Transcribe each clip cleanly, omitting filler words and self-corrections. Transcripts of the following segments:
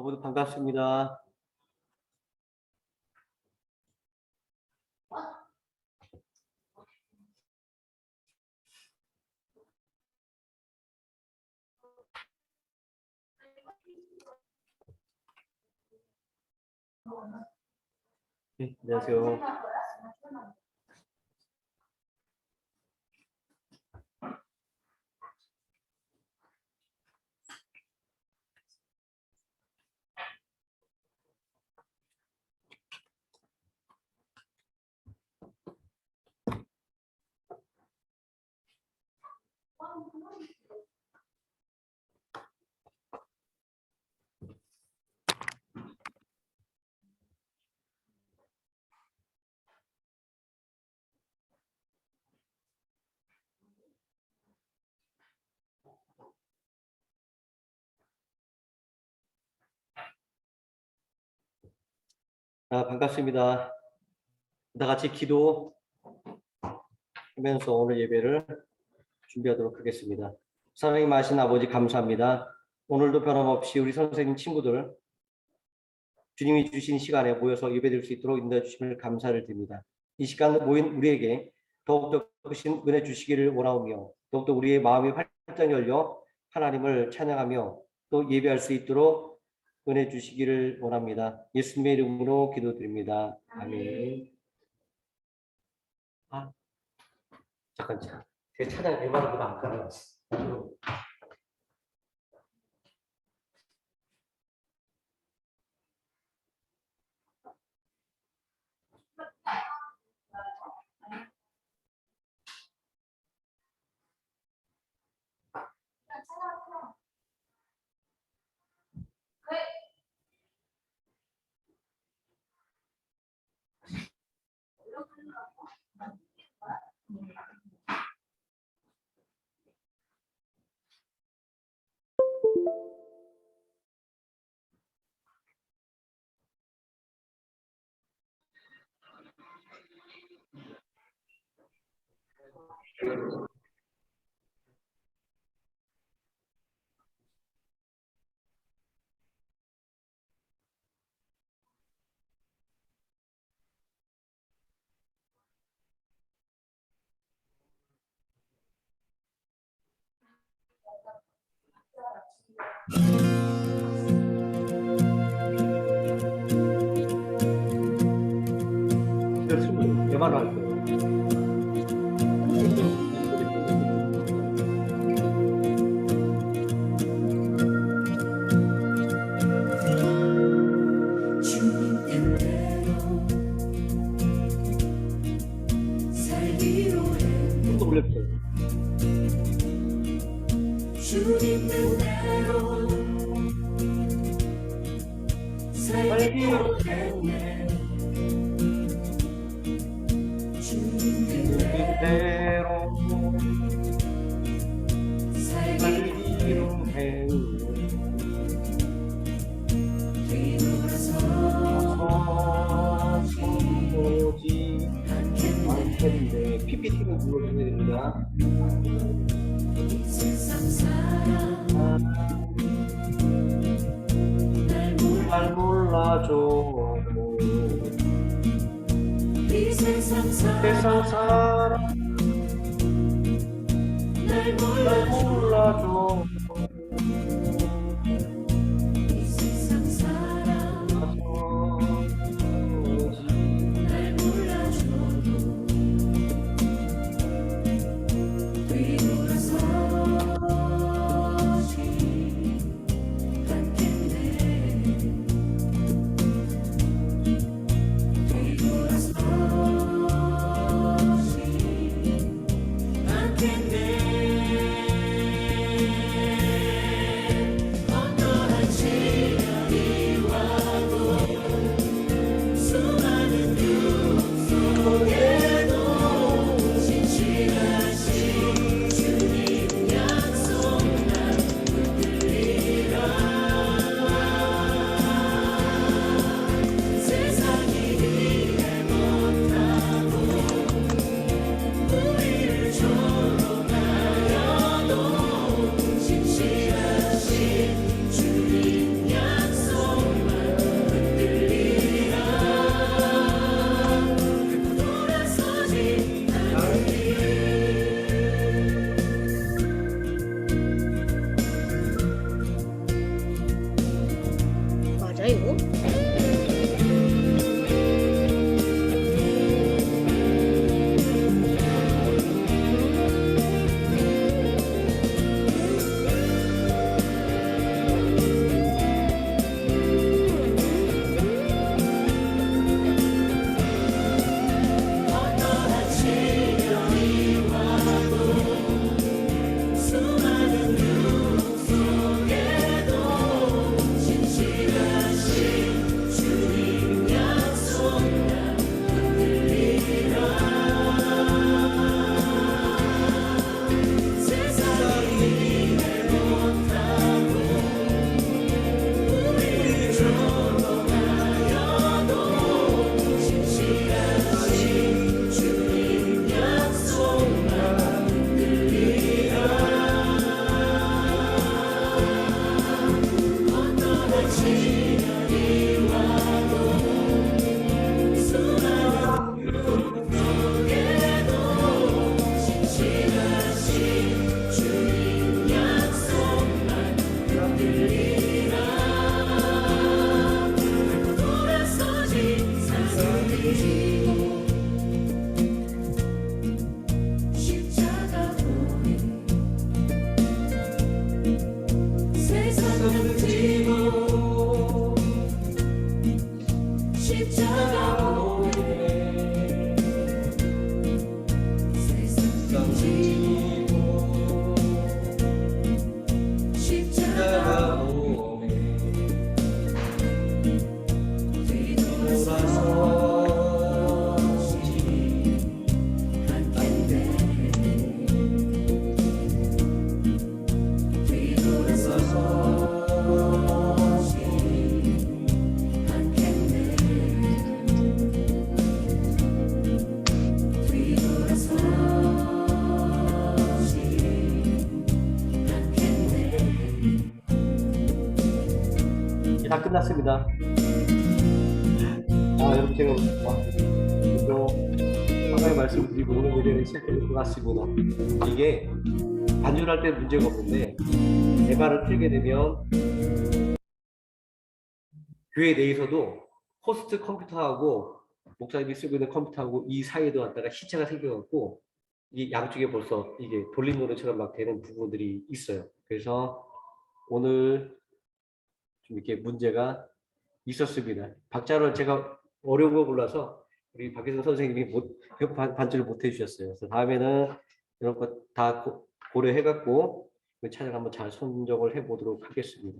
모두 반갑습니다. 네, 안녕하세요. 반갑습니다. 다 같이 기도하면서 오늘 예배를 준비하도록 하겠습니다. 사랑이 많으신 아버지 감사합니다. 오늘도 변함없이 우리 선생님 친구들 주님이 주신 시간에 모여서 예배드릴 수 있도록 인도해 주심을 감사를 드립니다. 이 시간 모인 우리에게 더욱더 크신 은혜 주시기를 원하오며 더욱더 우리의 마음이 활짝 열려 하나님을 찬양하며 또 예배할 수 있도록 은혜 주시기를 원합니다. 예수님의 이름으로 기도드립니다. 아멘. 잠깐 제 차량 대만보다 안 깔아놨어. 대만으로 할 거예요. 또 올려주세요. 주님 뜻대로 살기로 했네. 주님 뜻대로 살기로 했네. 오지 않겠네. PPT는 눌러주셔야 됩니다. 세상 사람 날 몰라줘. 이 세상 세상 사람 날 날 몰라줘. 이 세상 사람 날 몰라줘도 뒤돌아서지 않겠네. 뒤돌아서지 않겠네. 어떠한 시련이 와도 수많은 유 속에도 신실하신 주님 약속 난 붙들리라. 세상이 이해 못하고 우리를 조롱하여도 신실하신 주님 약속만 붙들리라. 돌아서지 않으리. 맞아 이거? 어떠한 시련이 와도 수많은 유혹 속에도 신실하신 주님 약속 난 붙들리라. 세상이 이해 못하고 우리를 조롱하여도 신실하신 주님 약속만 붙들리라. 어떠한 시련이 와도 수많은 유혹 속에도 신실하신 주님 약속만 붙들리라. 돌아서지 않으리. 이제 다 끝났습니다. 여러분 제가 또 하나의 말씀을 드리고 오늘 예배를 시작할 것 같습니다. 이게 반주할 때 문제가 없는데 대가를 틀게 되면 교회 내에서도 호스트 컴퓨터하고 목사님이 쓰고 있는 컴퓨터하고 이 사이에도 왔다가 시차가 생겨갖고 이 양쪽에 벌써 이게 볼링 노래처럼 막 되는 부분들이 있어요. 그래서 오늘 좀 이렇게 문제가 있었습니다. 박자를 제가 어려운 거 골라서 우리 박혜선 선생님이 반주를 못 해주셨어요. 그래서 다음에는 이런 거 다 고려해갖고 그 찬양 한번 잘 선정을 해보도록 하겠습니다.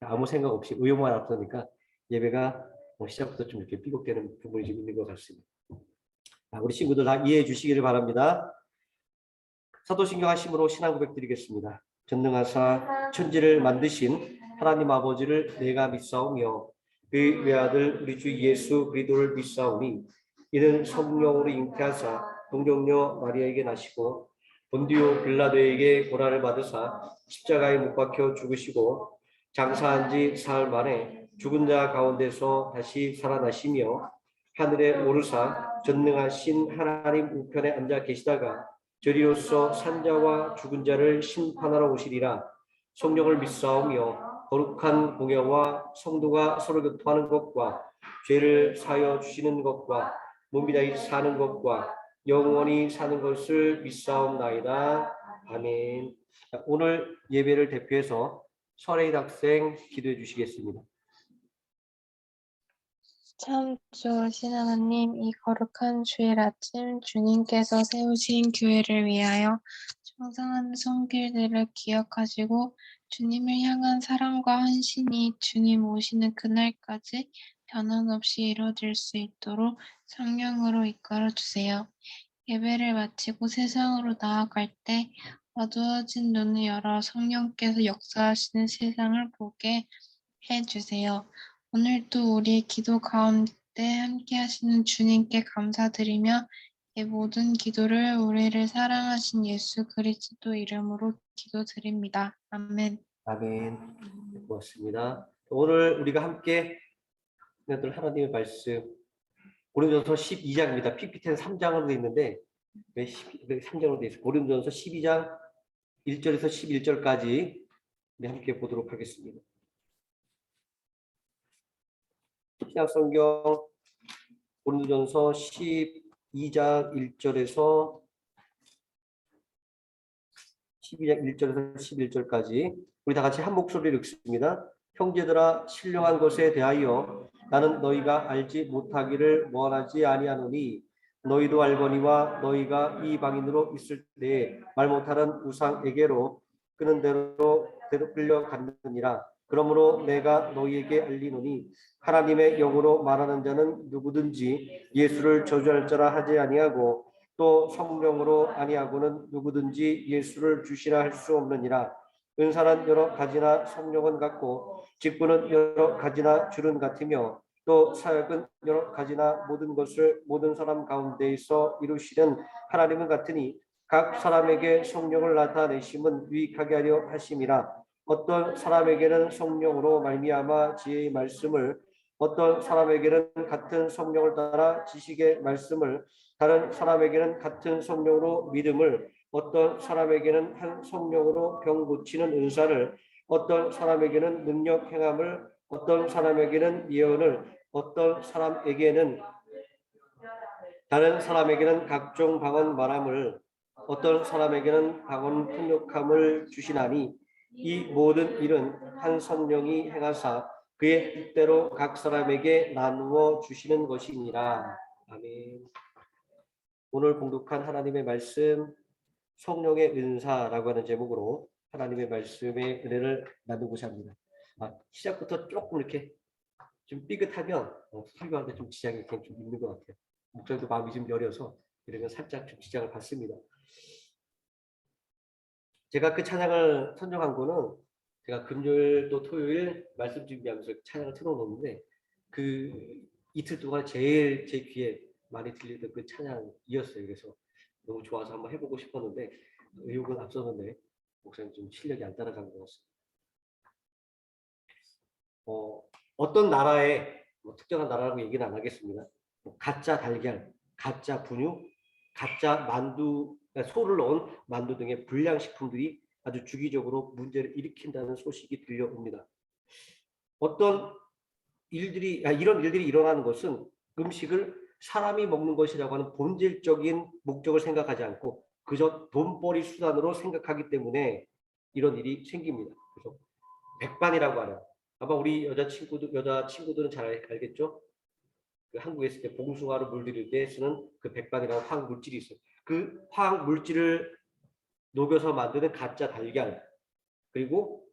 아무 생각 없이 의욕만 앞서니까 예배가 시작부터 좀 이렇게 삐걱대는 부분이 좀 있는 것 같습니다. 우리 친구들 다 이해해 주시기를 바랍니다. 사도신경 하심으로 신앙 고백 드리겠습니다. 전능하사 천지를 만드신 하나님 아버지를 내가 믿사오며 그의 외아들 우리 주 예수 그리스도를 믿사오니 이는 성령으로 잉태하사 동정녀 마리아에게 나시고 본디오 빌라도에게 고난을 받으사 십자가에 못 박혀 죽으시고 장사한 지 사흘 만에 죽은 자 가운데서 다시 살아나시며 하늘에 오르사 전능하신 하나님 우편에 앉아 계시다가 저리로서 산자와 죽은 자를 심판하러 오시리라. 성령을 믿사오며 거룩한 공예와 성도가 서로 교통하는 것과 죄를 사하여 주시는 것과 몸이 다시 사는 것과 영원히 사는 것을 믿사옵나이다. 아멘. 오늘 예배를 대표해서 설혜인 학생 기도해 주시겠습니다. 참 좋으신 하나님, 이 거룩한 주일 아침 주님께서 세우신 교회를 위하여 충성한 손길들을 기억하시고 주님을 향한 사랑과 헌신이 주님 오시는 그날까지 변함없이 이루어질 수 있도록 성령으로 이끌어 주세요. 예배를 마치고 세상으로 나아갈 때 어두워진 눈을 열어 성령께서 역사하시는 세상을 보게 해주세요. 오늘도 우리의 기도 가운데 함께 하시는 주님께 감사드리며 이 모든 기도를 우리를 사랑하신 예수 그리스도 이름으로 기도드립니다. 아멘. 아멘. 고맙습니다. 오늘 우리가 함께 들 하나님의 말씀 고린도전서 12장입니다. PPT는 3장으로 되어 있는데 왜 3장으로 되어 있어요? 고린도전서 12장 1절에서 11절까지 함께 보도록 하겠습니다. 신약성경 고린도전서 12장 1절에서 1절에서 11절까지 우리 다 같이 한 목소리로 읽습니다. 형제들아 신령한 것에 대하여 나는 너희가 알지 못하기를 원하지 아니하노니 너희도 알거니와 너희가 이방인으로 있을 때에 말 못하는 우상에게로 끄는 대로 끌려갔느니라. 그러므로 내가 너희에게 알리노니 하나님의 영으로 말하는 자는 누구든지 예수를 저주할 자라 하지 아니하고 또 성령으로 아니하고는 누구든지 예수를 주시라 할 수 없느니라. 은사는 여러 가지나 성령은 같고 직분은 여러 가지나 줄은 같으며 또 사역은 여러 가지나 모든 것을 모든 사람 가운데에서 이루시는 하나님은 같으니 각 사람에게 성령을 나타내심은 유익하게 하려 하심이라. 어떤 사람에게는 성령으로 말미암아 지혜의 말씀을 어떤 사람에게는 같은 성령을 따라 지식의 말씀을 다른 사람에게는 같은 성령으로 믿음을 어떤 사람에게는 한 성령으로 병 고치는 은사를 어떤 사람에게는 능력 행함을 어떤 사람에게는 예언을 어떤 사람에게는 다른 사람에게는 각종 방언 말함을 어떤 사람에게는 방언 통역함을 주시나니 이 모든 일은 한 성령이 행하사 그의 뜻대로 각 사람에게 나누어 주시는 것이니라. 아멘. 오늘 봉독한 하나님의 말씀 성령의 은사라고 하는 제목으로 하나님의 말씀의 은혜를 나누고자 합니다. 시작부터 조금 이렇게 좀 삐끗하면 설교하는데 좀 지장이 좀 있는 것 같아요. 목사님도 마음이 좀 여려서 이러면 살짝 좀 지장을 받습니다. 제가 그 찬양을 선정한 거는 제가 금요일 또 토요일 말씀 준비하면서 찬양을 틀어놓는데 그 이틀 동안 제일 제 귀에 많이 들리던 그 찬양이었어요. 그래서 너무 좋아서 한번 해보고 싶었는데 의욕은 앞서는데 목사님 좀 실력이 안 따라간 것 같습니다. 어떤 나라의 뭐 특정한 나라라고 얘기는 안 하겠습니다. 뭐 가짜 달걀, 가짜 분유, 가짜 만두, 그러니까 소를 넣은 만두 등의 불량식품들이 아주 주기적으로 문제를 일으킨다는 소식이 들려옵니다. 어떤 이런 일들이 일어나는 것은 음식을 사람이 먹는 것이라고 하는 본질적인 목적을 생각하지 않고 그저 돈벌이 수단으로 생각하기 때문에 이런 일이 생깁니다. 그래서 백반이라고 하는, 아마 우리 여자 친구들은 잘 알겠죠? 그 한국에 있을 때 봉숭아로 물들일 때 쓰는 그 백반이라는 화학 물질이 있어요. 그 화학 물질을 녹여서 만드는 가짜 달걀, 그리고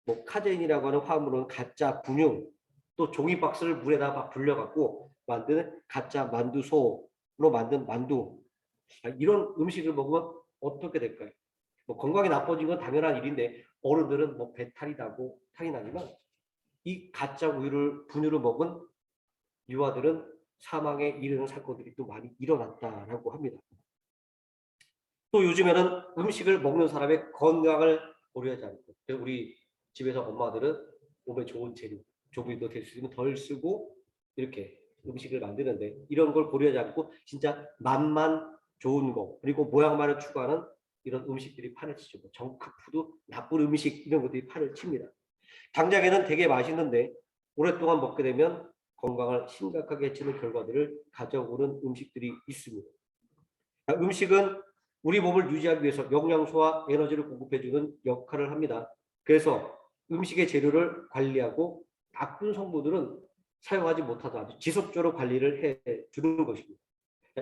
뭐 카제인이라고 하는 화합물은 가짜 분유, 또 종이 박스를 물에다 막 불려갖고 만드는 가짜 만두소로 만든 만두. 이런 음식을 먹으면 어떻게 될까요? 뭐 건강이 나빠진 건 당연한 일인데 어른들은 뭐 배탈이 나고 탈이 나지만 이 가짜 분유를 먹은 유아들은 사망에 이르는 사건들이 또 많이 일어났다라고 합니다. 또 요즘에는 음식을 먹는 사람의 건강을 고려하지 않고 우리 집에서 엄마들은 몸에 좋은 재료, 조미도 될 수 있으면 덜 쓰고 이렇게 음식을 만드는데 이런 걸 고려하지 않고 진짜 맛만 좋은 거 그리고 모양만을 추구하는 이런 음식들이 판을 치죠. 정크푸드, 나쁜 음식 이런 것들이 판을 칩니다. 당장에는 되게 맛있는데 오랫동안 먹게 되면 건강을 심각하게 해치는 결과들을 가져오는 음식들이 있습니다. 음식은 우리 몸을 유지하기 위해서 영양소와 에너지를 공급해주는 역할을 합니다. 그래서 음식의 재료를 관리하고 나쁜 성분들은 사용하지 못하도록 지속적으로 관리를 해주는 것입니다.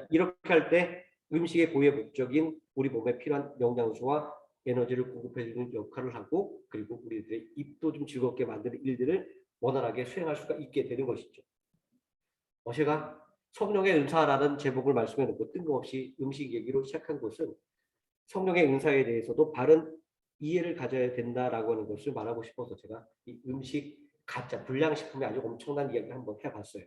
이렇게 할 때 음식의 고유의 목적인 우리 몸에 필요한 영양소와 에너지를 공급해주는 역할을 하고 그리고 우리들의 입도 좀 즐겁게 만드는 일들을 원활하게 수행할 수가 있게 되는 것이죠. 제가 성령의 은사라는 제목을 말씀해 놓고 뜬금없이 음식 얘기로 시작한 것은 성령의 은사에 대해서도 바른 이해를 가져야 된다라고 하는 것을 말하고 싶어서 제가 이 음식 가짜 불량식품의 아주 엄청난 이야기를 한번 해봤어요.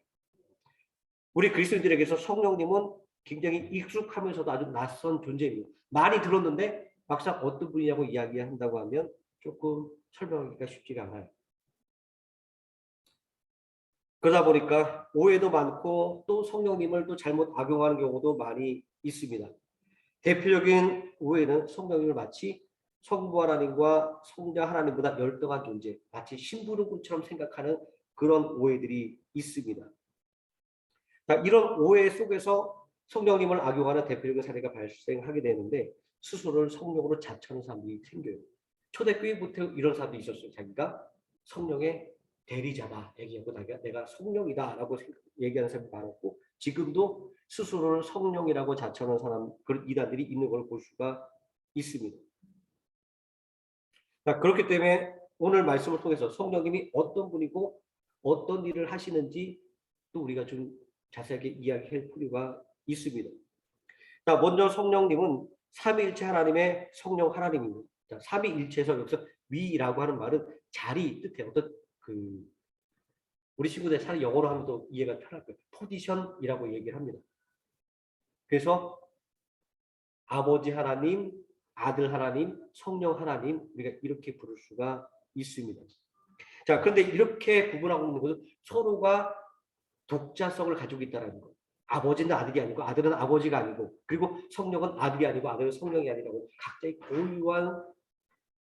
우리 그리스도인들에게서 성령님은 굉장히 익숙하면서도 아주 낯선 존재입니다. 많이 들었는데 막상 어떤 분이냐고 이야기한다고 하면 조금 설명하기가 쉽지가 않아요. 그러다 보니까 오해도 많고 또 성령님을 또 잘못 악용하는 경우도 많이 있습니다. 대표적인 오해는 성령님을 마치 성부 하나님과 성자 하나님보다 열등한 존재, 마치 신부름꾼처럼 생각하는 그런 오해들이 있습니다. 이런 오해 속에서 성령님을 악용하는 대표적인 사례가 발생하게 되는데 스스로를 성령으로 자처하는 사람들이 생겨요. 초대교회부터 이런 사람들이 있었어요. 자기가 성령의 대리자다 얘기하고 내가 성령이다라고 얘기하는 사람이 많았고 지금도 스스로를 성령이라고 자처하는 사람 그런 이단들이 있는 걸 볼 수가 있습니다. 그렇기 때문에 오늘 말씀을 통해서 성령님이 어떤 분이고 어떤 일을 하시는지 또 우리가 좀 자세하게 이야기할 필요가 있습니다. 먼저 성령님은 삼위일체 하나님의 성령 하나님입니다. 삼위일체에서 여기서 위라고 하는 말은 자리 뜻해요. 어떤 우리 친구들 차라리 영어로 하면 또 이해가 편할 거예요. 포지션이라고 얘기를 합니다. 그래서 아버지 하나님, 아들 하나님, 성령 하나님 우리가 이렇게 부를 수가 있습니다. 자, 그런데 이렇게 구분하고 있는 것은 서로가 독자성을 가지고 있다는 거. 아버지는 아들이 아니고 아들은 아버지가 아니고 그리고 성령은 아들이 아니고 아들은 성령이 아니라고 각자의 고유한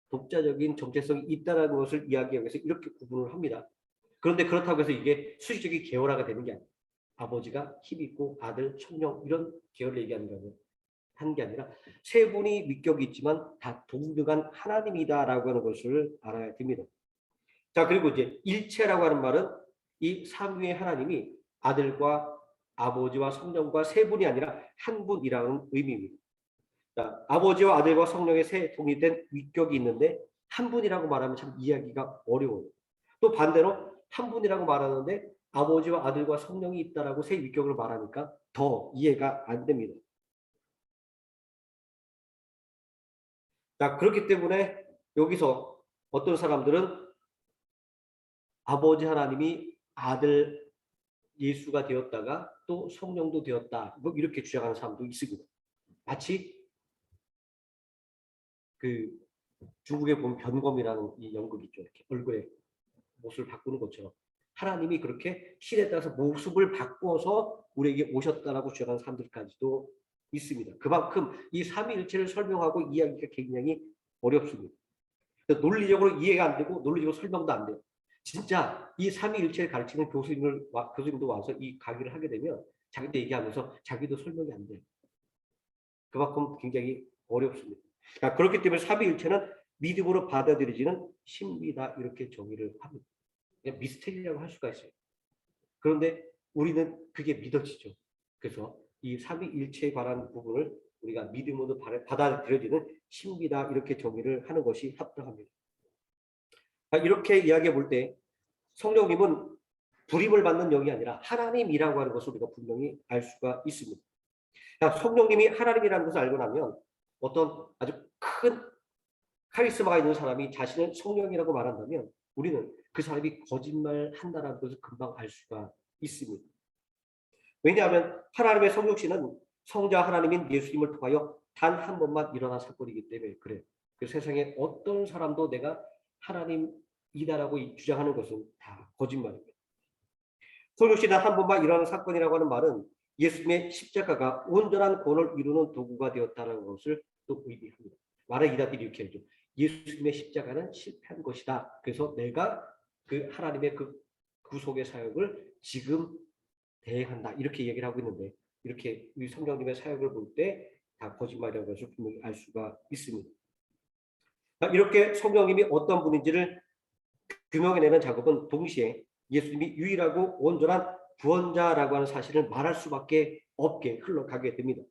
독자적인 정체성이 있다는 것을 이야기하기 위해서 이렇게 구분을 합니다. 그런데 그렇다고 해서 이게 수식적인 계열화가 되는 게 아니에요. 아버지가 힘 있고 아들, 성령 이런 계열을 얘기하는 거는 한 게 아니라 세 분이 위격이 있지만 다 동등한 하나님이다라고 하는 것을 알아야 됩니다. 자, 그리고 이제 일체라고 하는 말은 이 삼위의 하나님이 아들과 아버지와 성령과 세 분이 아니라 한 분이라는 의미입니다. 자, 아버지와 아들과 성령의 세 독립된 위격이 있는데 한 분이라고 말하면 참 이해하기가 어려워요. 또 반대로 한 분이라고 말하는데 아버지와 아들과 성령이 있다라고 세 위격을 말하니까 더 이해가 안 됩니다. 자, 그렇기 때문에 여기서 어떤 사람들은 아버지 하나님이 아들 예수가 되었다가 또 성령도 되었다. 뭐 이렇게 주장하는 사람도 있습니다. 마치 중국에 보면 변검이라는 이 연극 있죠. 이렇게 얼굴에 못을 바꾸는 것처럼 하나님이 그렇게 시대에 따라서 모습을 바꿔서 우리에게 오셨다라고 주장하는 사람들까지도 있습니다. 그만큼 이 삼위일체를 설명하고 이야기가 굉장히 어렵습니다. 논리적으로 이해가 안 되고 논리적으로 설명도 안 돼요. 진짜 이 삼위일체를 가르치는 교수님도 와서 이 강의를 하게 되면 자기도 얘기하면서 자기도 설명이 안 돼요. 그만큼 굉장히 어렵습니다. 그렇기 때문에 삼위일체는 믿음으로 받아들여지는 신비다 이렇게 정의를 합니다. 그냥 미스테리라고 할 수가 있어요. 그런데 우리는 그게 믿어지죠. 그래서 이 삼위일체에 관한 부분을 우리가 믿음으로 받아들여지는 신비다 이렇게 정의를 하는 것이 합당합니다. 이렇게 이야기해 볼 때 성령님은 불임을 받는 영이 아니라 하나님이라고 하는 것을 우리가 분명히 알 수가 있습니다. 성령님이 하나님이라는 것을 알고 나면 어떤 아주 큰 카리스마가 있는 사람이 자신을 성령이라고 말한다면 우리는 그 사람이 거짓말한다는 것을 금방 알 수가 있습니다. 왜냐하면 하나님의 성육신은 성자 하나님인 예수님을 통하여 단 한 번만 일어난 사건이기 때문에 그래요. 그 세상에 어떤 사람도 내가 하나님이다라고 주장하는 것은 다 거짓말입니다. 성육신은 한 번만 일어난 사건이라고 하는 말은 예수님의 십자가가 온전한 구원을 이루는 도구가 되었다는 것을 또 의미합니다. 말을 이다들이 이렇게 하죠. 예수님의 십자가는 실패한 것이다. 그래서 내가 그 하나님의 그 구속의 사역을 지금 대행한다. 이렇게 얘기를 하고 있는데 이렇게 우리 성령님의 사역을 볼 때 다 거짓말이라는 것을 분명히 알 수가 있습니다. 이렇게 성령님이 어떤 분인지를 규명해내는 작업은 동시에 예수님이 유일하고 온전한 구원자라고 하는 사실을 말할 수밖에 없게 흘러가게 됩니다.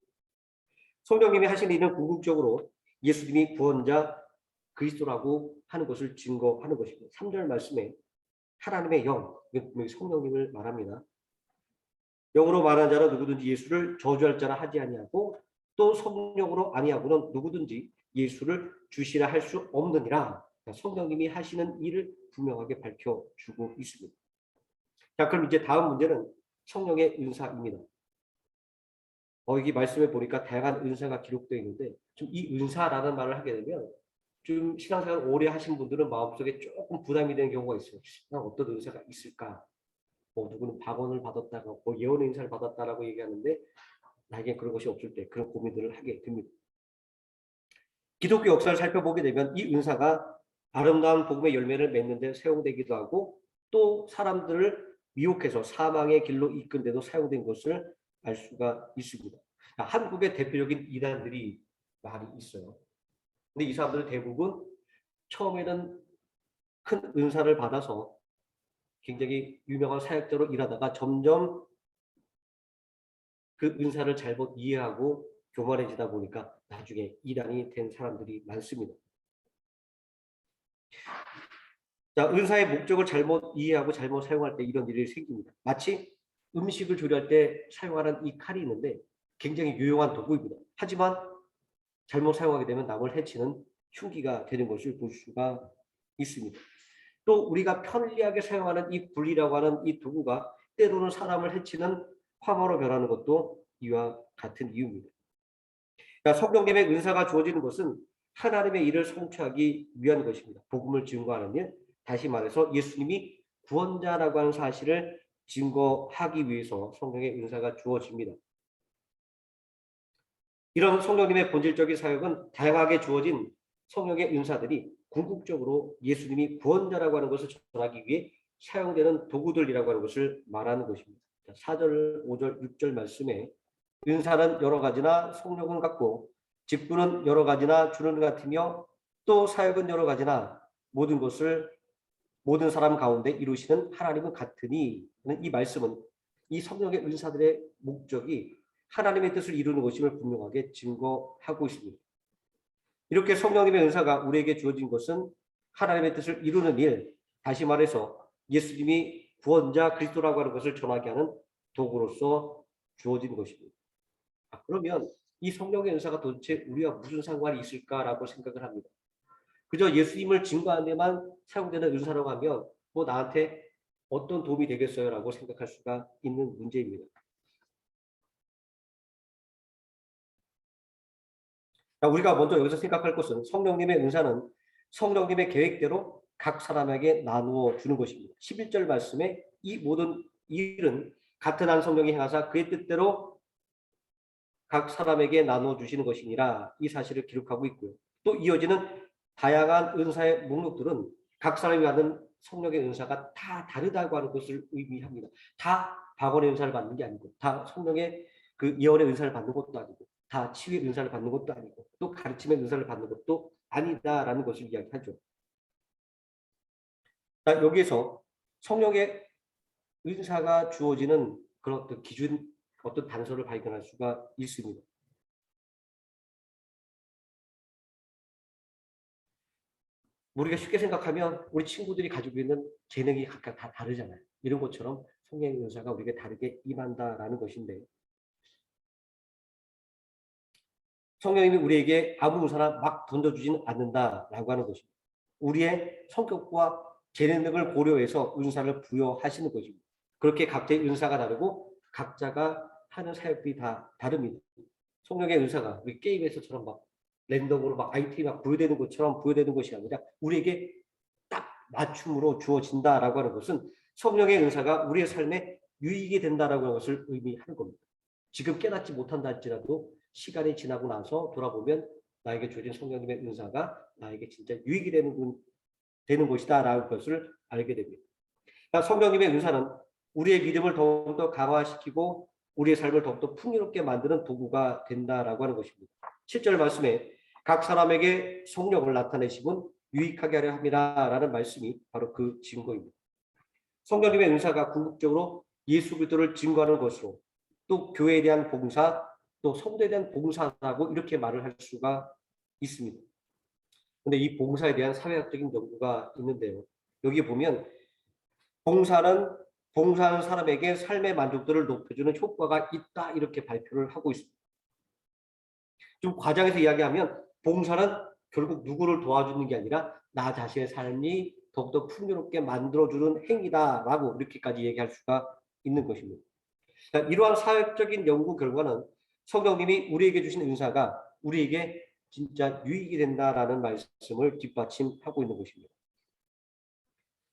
성령님이 하시는 일은 궁극적으로 예수님이 구원자 그리스도라고 하는 것을 증거하는 것입니다. 3절 말씀에 하나님의 영, 성령님을 말합니다. 영으로 말하는 자는 누구든지 예수를 저주할 자라 하지 아니하고 또 성령으로 아니하고는 누구든지 예수를 주시라 할 수 없느니라. 성령님이 하시는 일을 분명하게 밝혀주고 있습니다. 자, 그럼 이제 다음 문제는 성령의 은사입니다. 여기 말씀에 보니까 다양한 은사가 기록되어 있는데 좀 이 은사라는 말을 하게 되면 좀 신앙생활 오래 하신 분들은 마음속에 조금 부담이 되는 경우가 있어요. 어떤 은사가 있을까? 누구는 박원을 받았다가 예언의 인사를 받았다라고 얘기하는데 나에게 그런 것이 없을 때 그런 고민들을 하게 됩니다. 기독교 역사를 살펴보게 되면 이 은사가 아름다운 복음의 열매를 맺는 데 사용되기도 하고 또 사람들을 미혹해서 사망의 길로 이끈 데도 사용된 것을 알 수가 있습니다. 한국의 대표적인 이단들이 많이 있어요. 근데 이 사람들은 대부분 처음에는 큰 은사를 받아서 굉장히 유명한 사역자로 일하다가 점점 그 은사를 잘못 이해하고 교만해지다 보니까 나중에 이단이 된 사람들이 많습니다. 자, 은사의 목적을 잘못 이해하고 잘못 사용할 때 이런 일이 생깁니다. 마치 음식을 조리할 때 사용하는 이 칼이 있는데 굉장히 유용한 도구입니다. 하지만 잘못 사용하게 되면 남을 해치는 흉기가 되는 것을 볼 수가 있습니다. 또 우리가 편리하게 사용하는 이 불이라고 하는 이 도구가 때로는 사람을 해치는 화마로 변하는 것도 이와 같은 이유입니다. 그러니까 성령님의 은사가 주어지는 것은 하나님의 일을 성취하기 위한 것입니다. 복음을 증거하는 일, 다시 말해서 예수님이 구원자라고 하는 사실을 증거하기 위해서 성령의 은사가 주어집니다. 이런 성령님의 본질적인 사역은 다양하게 주어진 성령의 은사들이 궁극적으로 예수님이 구원자라고 하는 것을 전하기 위해 사용되는 도구들이라고 하는 것을 말하는 것입니다. 4절, 5절, 6절 말씀에 은사는 여러 가지나 성령은 같고 직분은 여러 가지나 주는 같으며 또 사역은 여러 가지나 모든 것을 모든 사람 가운데 이루시는 하나님은 같으니 이 말씀은 이 성령의 은사들의 목적이 하나님의 뜻을 이루는 것임을 분명하게 증거하고 있습니다. 이렇게 성령님의 은사가 우리에게 주어진 것은 하나님의 뜻을 이루는 일, 다시 말해서 예수님이 구원자 그리스도라고 하는 것을 전하게 하는 도구로서 주어진 것입니다. 그러면 이 성령의 은사가 도대체 우리와 무슨 상관이 있을까라고 생각을 합니다. 그저 예수님을 증거하는 데만 사용되는 은사라고 하면 뭐 나한테 어떤 도움이 되겠어요? 라고 생각할 수가 있는 문제입니다. 우리가 먼저 여기서 생각할 것은 성령님의 은사는 성령님의 계획대로 각 사람에게 나누어 주는 것입니다. 11절 말씀에 이 모든 일은 같은 한 성령이 행하사 그의 뜻대로 각 사람에게 나누어 주시는 것이니라 이 사실을 기록하고 있고요. 또 이어지는 다양한 은사의 목록들은 각 사람이 받는 성령의 은사가 다 다르다고 하는 것을 의미합니다. 다 박원의 은사를 받는 게 아니고, 다 성령의 그 예언의 은사를 받는 것도 아니고, 다 치유의 은사를 받는 것도 아니고, 또 가르침의 은사를 받는 것도 아니다라는 것을 이야기하죠. 자, 여기에서 성령의 은사가 주어지는 그런 어떤 기준, 어떤 단서를 발견할 수가 있습니다. 우리가 쉽게 생각하면 우리 친구들이 가지고 있는 재능이 각각 다 다르잖아요. 이런 것처럼 성령의 은사가 우리에게 다르게 임한다라는 것인데, 성령님이 우리에게 아무 은사나 막 던져주지는 않는다라고 하는 것입니다. 우리의 성격과 재능을 고려해서 은사를 부여하시는 것입니다. 그렇게 각자의 은사가 다르고 각자가 하는 사역들이 다 다릅니다. 성령의 은사가 우리 게임에서처럼 막 랜덤으로 막 아이템이 막 부여되는 것처럼 부여되는 것이 아니라 우리에게 딱 맞춤으로 주어진다라고 하는 것은 성령의 은사가 우리의 삶에 유익이 된다라고 하는 것을 의미하는 겁니다. 지금 깨닫지 못한다 할지라도 시간이 지나고 나서 돌아보면 나에게 주어진 성령님의 은사가 나에게 진짜 유익이 되는 것이다라는 것을 알게 됩니다. 그러니까 성령님의 은사는 우리의 믿음을 더욱더 강화시키고 우리의 삶을 더욱더 풍요롭게 만드는 도구가 된다라고 하는 것입니다. 7절 말씀에 각 사람에게 성령을 나타내심은 유익하게 하려 함이라라는 말씀이 바로 그 증거입니다. 성령님의 은사가 궁극적으로 예수 그리스도를 증거하는 것으로 또 교회에 대한 봉사, 또 성도에 대한 봉사라고 이렇게 말을 할 수가 있습니다. 근데 이 봉사에 대한 사회학적인 연구가 있는데요. 여기 보면 봉사하는 사람에게 삶의 만족도를 높여주는 효과가 있다 이렇게 발표를 하고 있습니다. 좀 과장해서 이야기하면 봉사는 결국 누구를 도와주는 게 아니라 나 자신의 삶이 더욱더 풍요롭게 만들어주는 행위다라고 이렇게까지 얘기할 수가 있는 것입니다. 이러한 사회적인 연구 결과는 성령님이 우리에게 주신 은사가 우리에게 진짜 유익이 된다라는 말씀을 뒷받침하고 있는 것입니다.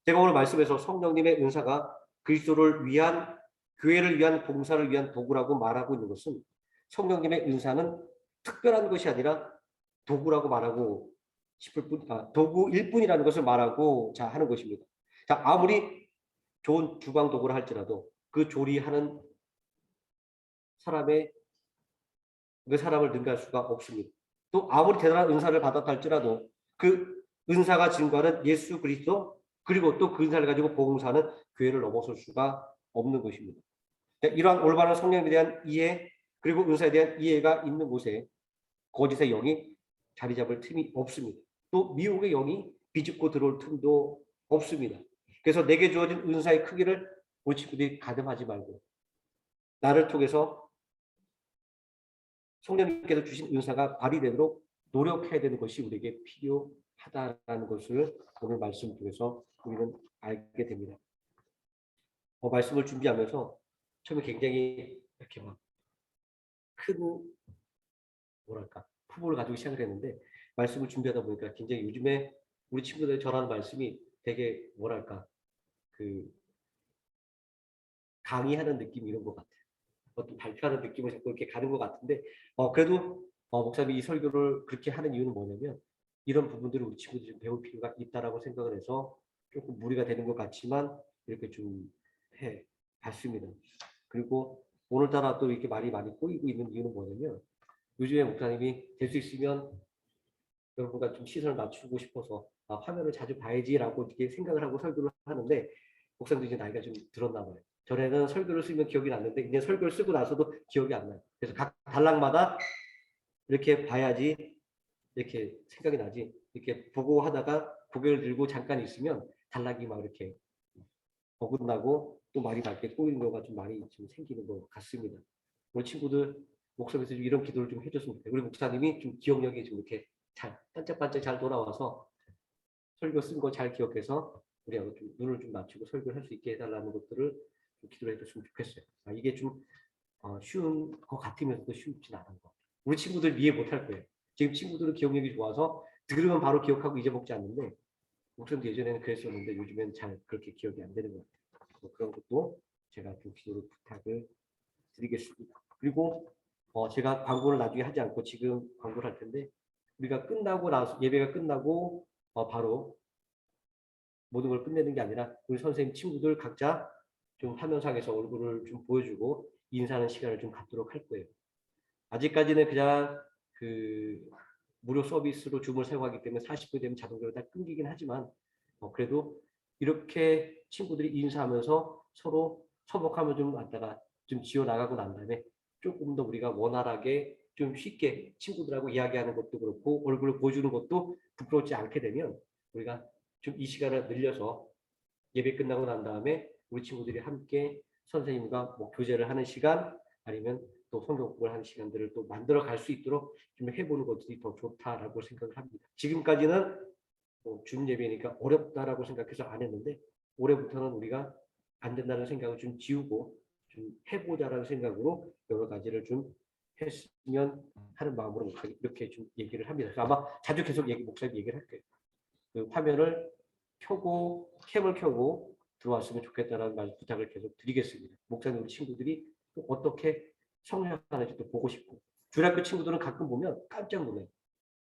제가 오늘 말씀에서 성령님의 은사가 그리스도를 위한 교회를 위한 봉사를 위한 도구라고 말하고 있는 것은 성령님의 은사는 특별한 것이 아니라 도구라고 말하고 싶을 뿐, 도구일 뿐이라는 것을 말하고자 하는 것입니다. 자, 아무리 좋은 주방 도구를 할지라도 그 조리하는 그 사람을 능가할 수가 없습니다. 또 아무리 대단한 은사를 받았다 할지라도 그 은사가 증거하는 예수 그리스도 그리고 또 그 은사를 가지고 봉사하는 교회를 넘어설 수가 없는 것입니다. 이러한 올바른 성령에 대한 이해 그리고 은사에 대한 이해가 있는 곳에 거짓의 영이 자리 잡을 틈이 없습니다. 또 미혹의 영이 비집고 들어올 틈도 없습니다. 그래서 내게 주어진 은사의 크기를 우리 친구들이 가늠하지 말고 나를 통해서 성령님께서 주신 은사가 발휘되도록 노력해야 되는 것이 우리에게 필요하다라는 것을 오늘 말씀 중에서 우리는 알게 됩니다. 말씀을 준비하면서 처음에 굉장히 이렇게 막 큰 뭐랄까 품을 가지고 시작을 했는데 말씀을 준비하다 보니까 굉장히 요즘에 우리 친구들이 전하는 말씀이 되게 뭐랄까 그 강의하는 느낌 이런 것 같아요. 어떤 발표하는 느낌을 자꾸 이렇게 가는 것 같은데 그래도 목사님이 이 설교를 그렇게 하는 이유는 뭐냐면 이런 부분들을 우리 친구들이 좀 배울 필요가 있다라고 생각을 해서 조금 무리가 되는 것 같지만 이렇게 좀 해 봤습니다. 그리고 오늘따라 또 이렇게 말이 많이 꼬이고 있는 이유는 뭐냐면 요즘에 목사님이 될 수 있으면 여러분과 좀 시선을 맞추고 싶어서 화면을 자주 봐야지라고 이렇게 생각을 하고 설교를 하는데 목사님도 이제 나이가 좀 들었나 봐요. 전에는 설교를 쓰면 기억이 났는데 이제 설교를 쓰고 나서도 기억이 안 나요. 그래서 각 단락마다 이렇게 봐야지 이렇게 생각이 나지 이렇게 보고 하다가 고개를 들고 잠깐 있으면 단락이 막 이렇게 어긋나고 또 말이 맑게 꼬이는 경우가 좀 많이 좀 생기는 것 같습니다. 우리 친구들 목소리에서 이런 기도를 좀 해줬으면 좋겠어요. 우리 목사님이 좀 기억력이 좀 이렇게 잘 반짝반짝 잘 돌아와서 설교 쓴 거 잘 기억해서 우리하고 좀 눈을 좀 맞추고 설교를 할 수 있게 해달라는 것들을 좀 기도를 해줬으면 좋겠어요. 이게 좀 쉬운 것 같으면서도 쉽진 않은 것 같아요. 우리 친구들 이해 못할 거예요. 지금 친구들은 기억력이 좋아서 들으면 바로 기억하고 잊어먹지 않는데 목사님도 예전에는 그랬었는데 요즘엔 잘 그렇게 기억이 안 되는 것 같아요. 그런 것도 제가 좀 기도를 부탁을 드리겠습니다. 그리고 제가 광고를 나중에 하지 않고 지금 광고를 할 텐데 우리가 끝나고 나서 예배가 끝나고 바로 모든 걸 끝내는 게 아니라 우리 선생님 친구들 각자 좀 화면상에서 얼굴을 좀 보여주고 인사하는 시간을 좀 갖도록 할 거예요. 아직까지는 그냥 그 무료 서비스로 줌을 사용하기 때문에 40분 되면 자동적으로 다 끊기긴 하지만 그래도 이렇게 친구들이 인사하면서 서로 서먹하면 좀 왔다가 좀 지어 나가고 난 다음에 조금 더 우리가 원활하게 좀 쉽게 친구들하고 이야기하는 것도 그렇고 얼굴을 보여주는 것도 부끄럽지 않게 되면 우리가 좀 이 시간을 늘려서 예배 끝나고 난 다음에 우리 친구들이 함께 선생님과 뭐 교제를 하는 시간 아니면 또 성경 공부를 하는 시간들을 또 만들어 갈 수 있도록 좀 해보는 것들이 더 좋다라고 생각을 합니다. 지금까지는 줌 예배니까 어렵다라고 생각해서 안 했는데 올해부터는 우리가 안 된다는 생각을 좀 지우고 좀 해보자라는 생각으로 여러 가지를 좀 했으면 하는 마음으로 이렇게 좀 얘기를 합니다. 그래서 아마 자주 계속 목사님 얘기를 할 거예요. 그 화면을 켜고 캠을 켜고 들어왔으면 좋겠다라는 말 부탁을 계속 드리겠습니다. 목사님 우리 친구들이 또 어떻게 성장하는지 또 보고 싶고 주일학교 친구들은 가끔 보면 깜짝 놀라요.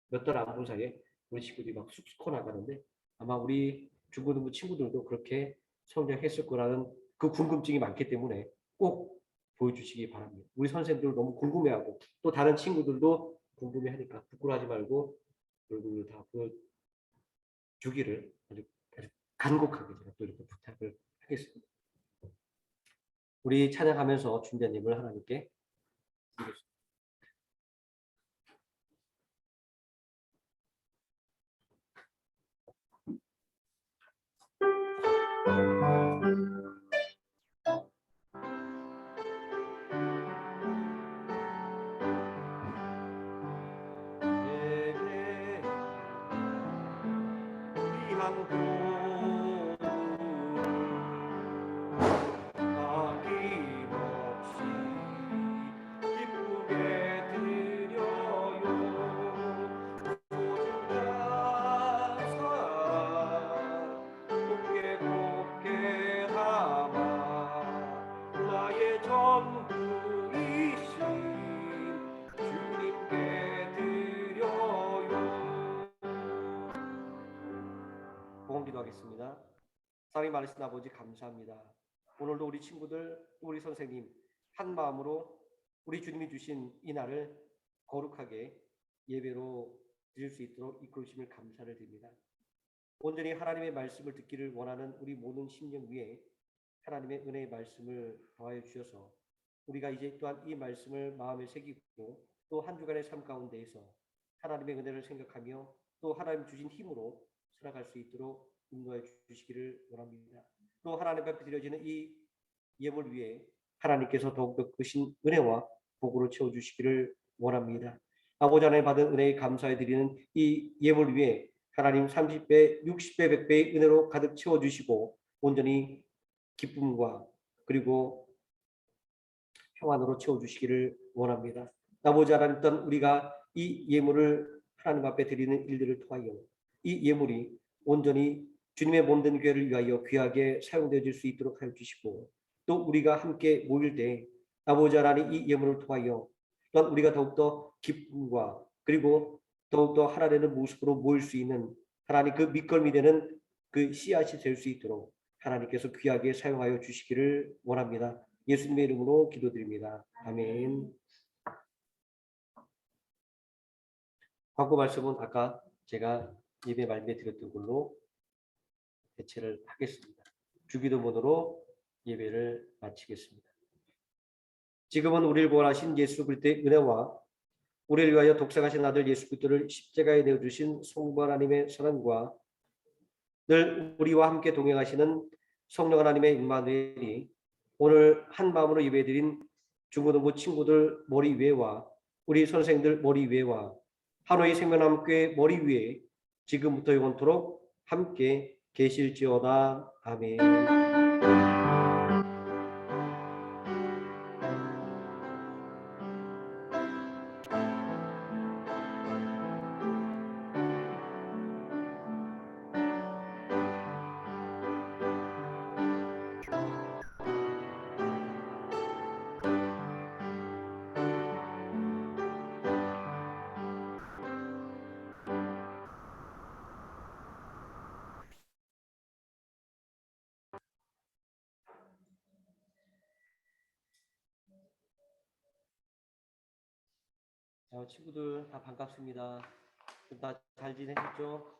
몇 달 안 본 사이에 우리 친구들이 막 쑥쑥 커 나가는데 아마 우리 중고등부 친구들도 그렇게 성장했을 거라는 그 궁금증이 많기 때문에 꼭 보여주시기 바랍니다. 우리 선생님들 너무 궁금해하고 또 다른 친구들도 궁금해하니까 부끄러워하지 말고 얼굴을 다 보여주기를 아주 간곡하게 제가 또 이렇게 부탁을 하겠습니다. 우리 찬양하면서 준자님을 하나님께 드리겠습니다. 기도하겠습니다. 사랑이 많으신 아버지 감사합니다. 오늘도 우리 친구들, 우리 선생님 한 마음으로 우리 주님이 주신 이 날을 거룩하게 예배로 드릴 수 있도록 이끌으심을 감사를 드립니다. 온전히 하나님의 말씀을 듣기를 원하는 우리 모든 심령 위에 하나님의 은혜의 말씀을 더하여 주셔서 우리가 이제 또한 이 말씀을 마음에 새기고 또 한 주간의 삶 가운데에서 하나님의 은혜를 생각하며 또 하나님 주신 힘으로 살아갈 수 있도록 인도해 주시기를 원합니다. 또 하나님 앞에 드려지는 이 예물 위에 하나님께서 더욱더 크신 은혜와 복으로 채워주시기를 원합니다. 아버지 하나님 받은 은혜에 감사해 드리는 이 예물 위에 하나님 30배, 60배, 100배의 은혜로 가득 채워주시고 온전히 기쁨과 그리고 평안으로 채워주시기를 원합니다. 아버지 하나님 또한 우리가 이 예물을 하나님 앞에 드리는 일들을 통하여 이 예물이 온전히 주님의 몸된 교회를 위하여 귀하게 사용되어질 수 있도록 하여 주시고 또 우리가 함께 모일 때 아버지 하나님 이 예물을 통하여 또한 우리가 더욱더 기쁨과 그리고 더욱더 하나님의 모습으로 모일 수 있는 하나님 그 밑거름이 되는 그 씨앗이 될 수 있도록 하나님께서 귀하게 사용하여 주시기를 원합니다. 예수님의 이름으로 기도드립니다. 아멘. 광고 말씀은 아까 제가 예배 말미에 드렸던 걸로 대체를 하겠습니다. 주기도문으로 예배를 마치겠습니다. 지금은 우리를 구원하신 예수 그리스도의 은혜와 우리를 위하여 독생하신 아들 예수 그리스도를 십자가에 내어주신 성부 하나님의 사랑과 늘 우리와 함께 동행하시는 성령 하나님의 임마누엘이 오늘 한 마음으로 예배드린 중고등부 친구들 머리 위에와 우리 선생들 머리 위에와 하노이 생명남교회 머리 위에 지금부터 영원토록 함께 계실지어다. 아멘. 친구들 다 반갑습니다. 다 잘 지내셨죠?